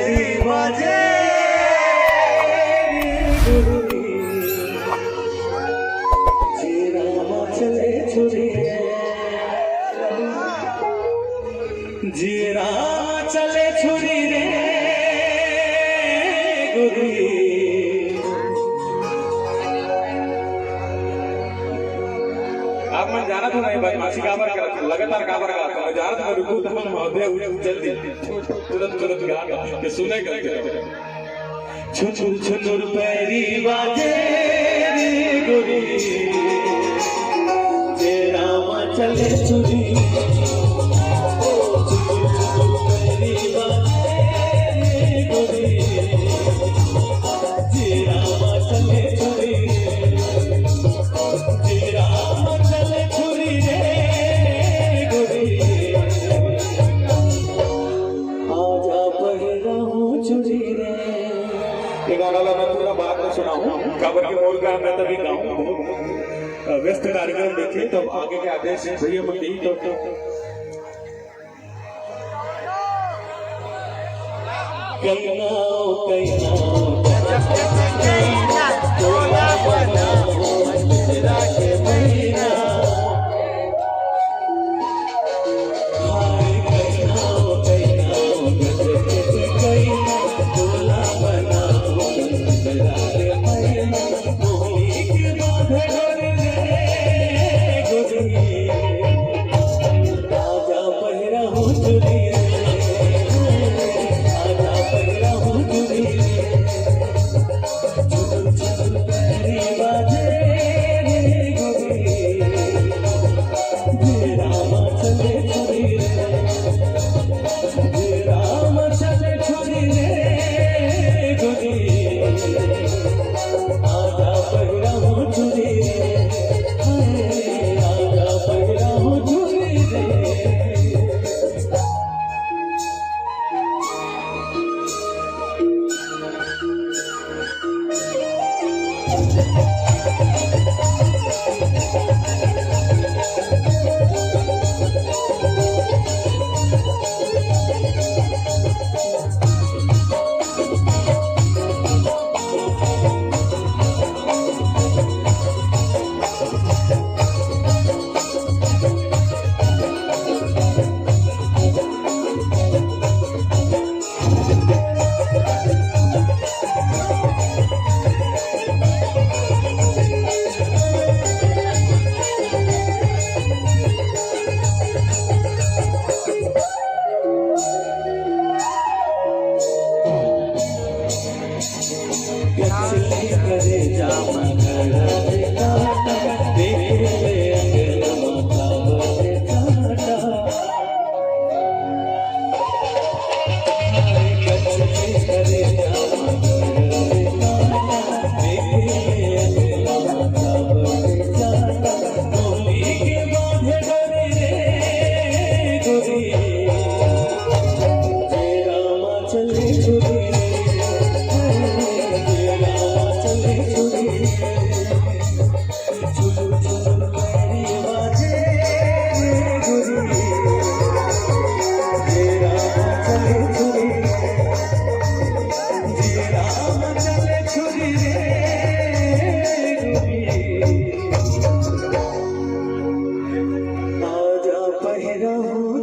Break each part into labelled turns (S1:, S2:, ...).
S1: पैरी बाजे चले छुरी जीरा चले छुरी रे गुरी आप मैं जाना था नहीं भाई मासी काबर कर लगातार काबर गाता मैं जाना था रुकू था मैं महोदय जल्दी तुरंत तुरंत गा के सुने करके छुछुर छुछुर पैरी बाजे रे गुरी तेरा चले छुरी मैं पूरा बात में सुनाऊं काबर के मोर का मैं तभी गाऊं व्यस्त कार्यक्रम देखे तब आगे के आदेश भैया मत दी तो करे जा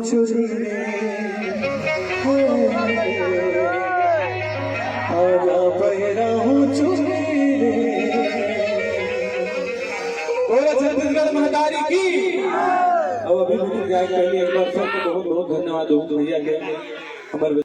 S1: छुरी आजा पहिरा हूँ छुरी छत्तीसगढ़ महतारी की। अब अभी गाय के लिए एक बार सबको बहुत बहुत धन्यवाद भैया के हमारे